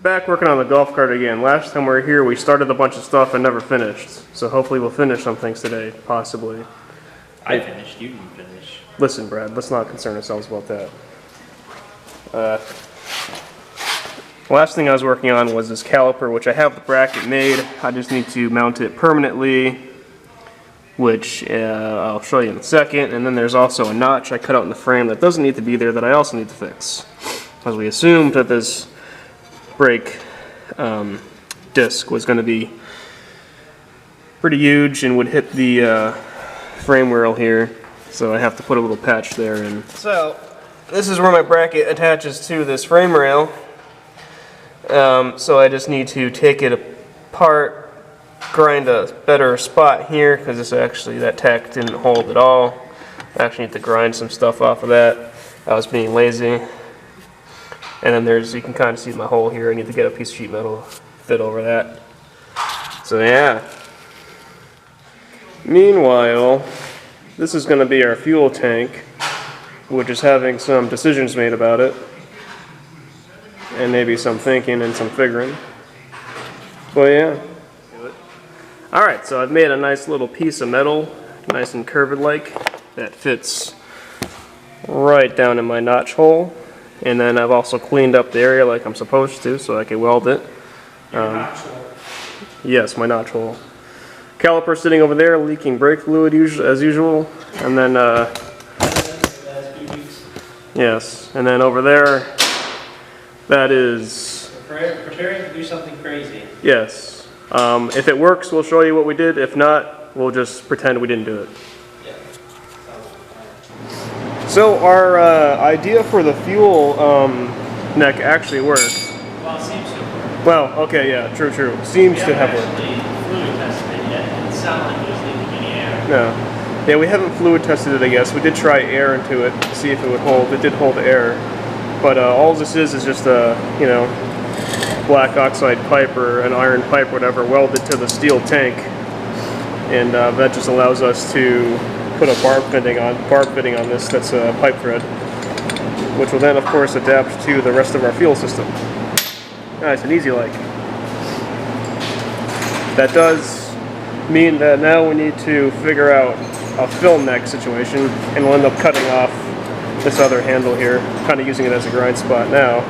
Back working on the golf cart again. Last time we were here, we started a bunch of stuff and never finished. So hopefully we'll finish some things today, possibly. I finished, you didn't finish. Listen, Brad, let's not concern ourselves about that. Last thing I was working on was this caliper, which I have the bracket made. I just need to mount it permanently, which I'll show you in a second. And then there's also a notch I cut out in the frame that doesn't need to be there that I also need to fix. As we assumed that this brake disc was going to be pretty huge and would hit the frame rail here, so I have to put a little patch there. And so this is where my bracket attaches to this frame rail. So I just need to take it apart, grind a better spot here because this actually, that tack didn't hold at all. I actually need to grind some stuff off of that. I was being lazy. And then there's, you can kind of see my hole here. I need to get a piece of sheet metal fit over that. So yeah. Meanwhile, this is going to be our fuel tank, which is having some decisions made about it. And maybe some thinking and some figuring. But yeah. Alright, so I've made a nice little piece of metal, nice and curved like, that fits right down in my notch hole. And then I've also cleaned up the area like I'm supposed to, so I can weld it. Yes, my notch hole. Caliper sitting over there, leaking brake fluid as usual. And then, yes, and then over there, that is... Preparing to do something crazy. Yes. If it works, we'll show you what we did. If not, we'll just pretend we didn't do it. So our idea for the fuel neck actually worked. Well, it seems to work. Well, okay, yeah, true. Seems to have worked. Fluid tested it yet. It sounded like it was leaking any air. No. Yeah, we haven't fluid tested it, I guess. We did try air into it to see if it would hold. It did hold air. But all this is just a, you know, black oxide pipe or an iron pipe, whatever, welded to the steel tank. And that just allows us to put a barb fitting on this that's a pipe thread, which will then of course adapt to the rest of our fuel system. Nice and easy like. That does mean that now we need to figure out a film neck situation, and we'll end up cutting off this other handle here, kind of using it as a grind spot now.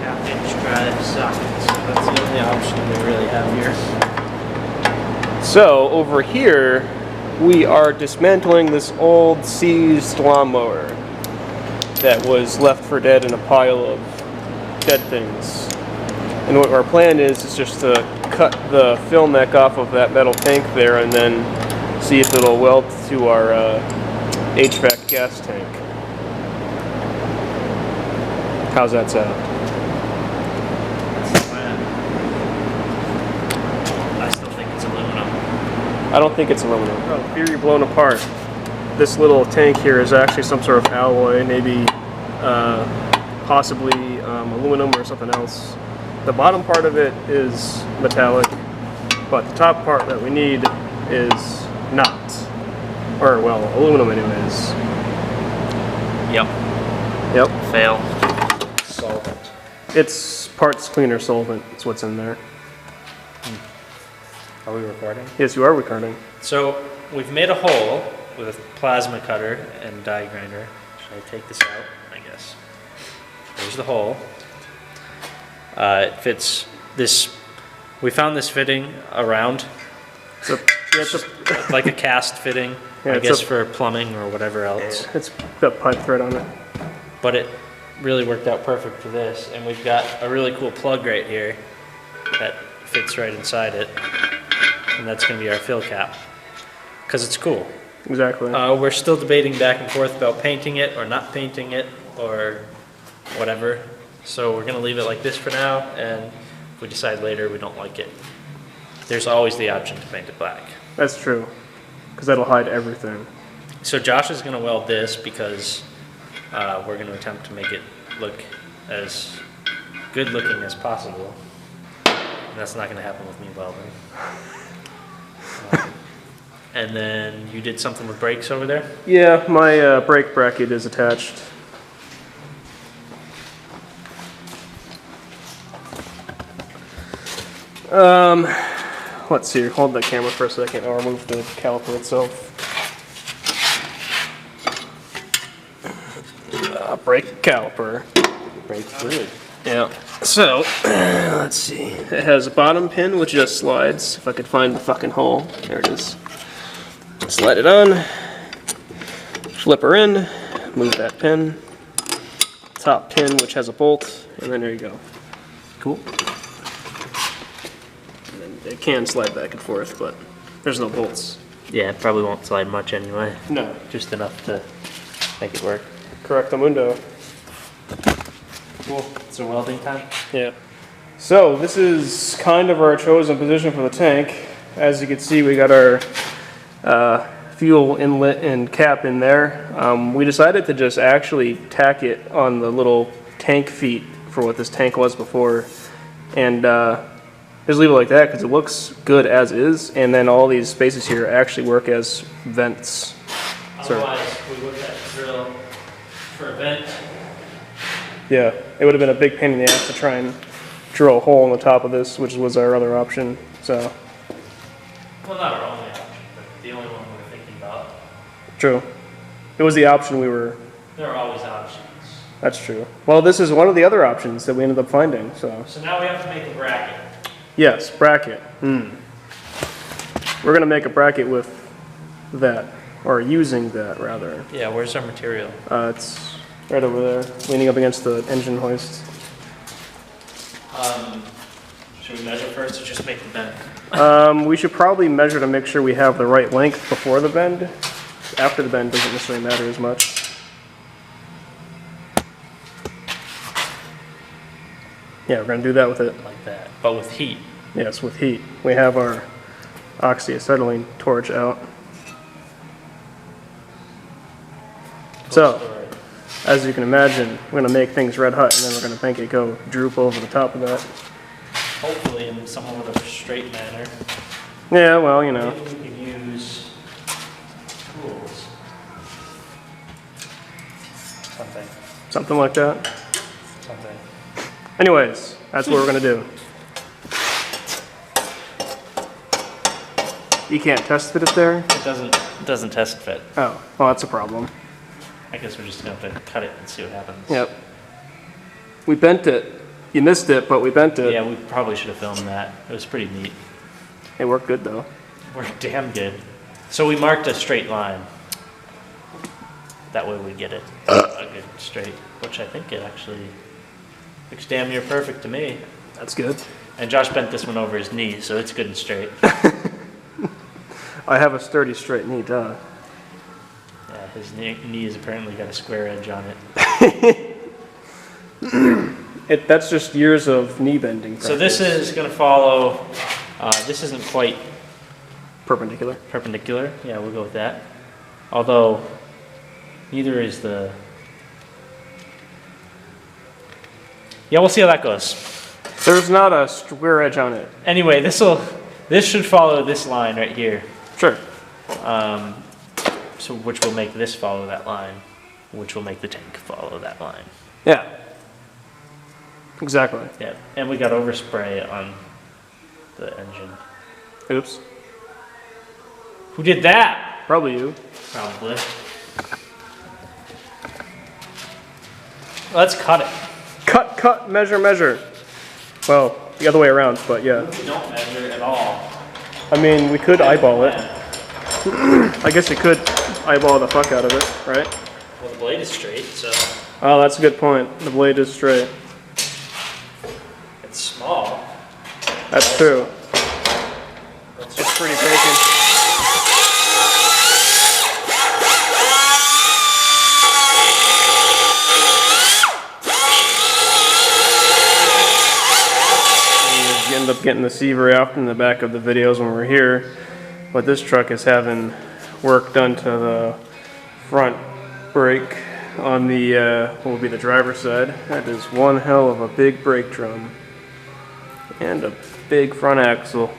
Half-inch drive socket, so that's the only option we really have here. So over here we are dismantling this old seized lawnmower that was left for dead in a pile of dead things. And what our plan is just to cut the fill neck off of that metal tank there and then see if it'll weld to our HVAC gas tank. How's that sound? That's the plan. I still think it's aluminum. I don't think it's aluminum. Oh, here you're blown apart. This little tank here is actually some sort of alloy, maybe possibly aluminum or something else. The bottom part of it is metallic, but the top part that we need is not. Or, well, aluminum anyways. Yep. Fail. Solvent. It's parts cleaner solvent. That's what's in there. Are we recording? Yes, you are recording. So we've made a hole with a plasma cutter and die grinder. Should I take this out? I guess. There's the hole. It fits this. We found this fitting around. Like a cast fitting, yeah, I guess for plumbing or whatever else. It's got pipe thread on it. But it really worked out perfect for this. And we've got a really cool plug right here that fits right inside it. And that's going to be our fill cap, because it's cool. Exactly. We're still debating back and forth about painting it or not painting it or whatever. So we're going to leave it like this for now, and if we decide later we don't like it, there's always the option to paint it black. That's true, because that'll hide everything. So Josh is going to weld this because we're going to attempt to make it look as good looking as possible. And that's not going to happen with me welding. And then you did something with brakes over there? Yeah, my brake bracket is attached. Let's see. Hold the camera for a second. I'll remove the caliper itself. Brake caliper. Brake fluid. Yeah. So, let's see. It has a bottom pin which just slides. If I could find the fucking hole. There it is. Slide it on. Flip her in. Move that pin. Top pin which has a bolt. And then there you go. Cool. And then it can slide back and forth, but there's no bolts. Yeah, it probably won't slide much anyway. No. Just enough to make it work. Correctamundo. Cool. So welding time? Yeah. So this is kind of our chosen position for the tank. As you can see, we got our fuel inlet and cap in there. We decided to just actually tack it on the little tank feet for what this tank was before, and just leave it like that because it looks good as is. And then all these spaces here actually work as vents. Otherwise, we would have to drill for a vent. Yeah, it would have been a big pain in the ass to try and drill a hole in the top of this, which was our other option. So. Well, not our only option, but the only one we were thinking about. True. It was the option we were. There are always options. That's true. Well, this is one of the other options that we ended up finding. So now we have to make a bracket. Yes, bracket. We're gonna make a bracket with that, or using that rather. Yeah, where's our material? It's right over there, leaning up against the engine hoist. Should we measure first or just make the bend? We should probably measure to make sure we have the right length before the bend. After the bend doesn't necessarily matter as much. Yeah, we're going to do that with it. Like that, but with heat. Yes, with heat. We have our oxyacetylene torch out. So, as you can imagine, we're going to make things red hot and then we're going to make it go droop over the top of that. Hopefully in somewhat of a straight manner. Yeah, well, you know. Maybe we could use tools. Something like that. Something. Anyways, that's what we're going to do. You can't test fit it there? It doesn't test fit. Oh, well, that's a problem. I guess we're just going to have to cut it and see what happens. Yep. We bent it. You missed it, but we bent it. Yeah, we probably should have filmed that. It was pretty neat. It worked good, though. Worked damn good. So we marked a straight line. That way we get it a good straight, which I think it actually looks damn near perfect to me. That's good. And Josh bent this one over his knee, so it's good and straight. I have a sturdy straight knee, duh. Yeah, his knee has apparently got a square edge on it. That's just years of knee bending practice. So this is going to follow, this isn't quite perpendicular. perpendicular. Yeah, we'll go with that. Although, neither is the... Yeah, we'll see how that goes. There's not a square edge on it. Anyway, this should follow this line right here. Sure. So which will make this follow that line, which will make the tank follow that line. Yeah. Exactly. Yeah, and we got overspray on the engine. Oops. Who did that? Probably you. Probably. Let's cut it. Cut, measure. Well, the other way around, but yeah. We don't measure at all. I mean, we could eyeball it. I guess you could eyeball the fuck out of it, right? Well, the blade is straight, so Oh, that's a good point. The blade is straight. it's small. That's true. It's pretty bacon. You end up getting to see very often in the back of the videos when we're here, but this truck is having work done to the front brake on the what will be the driver's side. That is one hell of a big brake drum and a big front axle.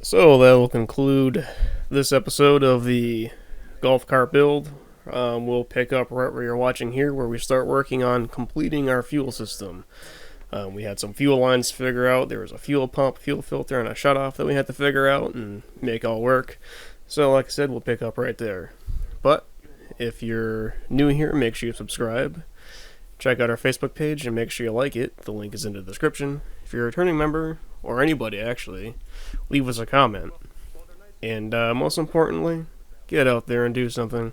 So that will conclude this episode of the golf cart build. We'll pick up right where you're watching here, where we start working on completing our fuel system. We had some fuel lines to figure out. There was a fuel pump, fuel filter, and a shutoff that we had to figure out and make all work. So like I said, we'll pick up right there. But if you're new here, make sure you subscribe. Check out our Facebook page and make sure you like it. The link is in the description. If you're a returning member, or anybody actually, leave us a comment. And most importantly, get out there and do something.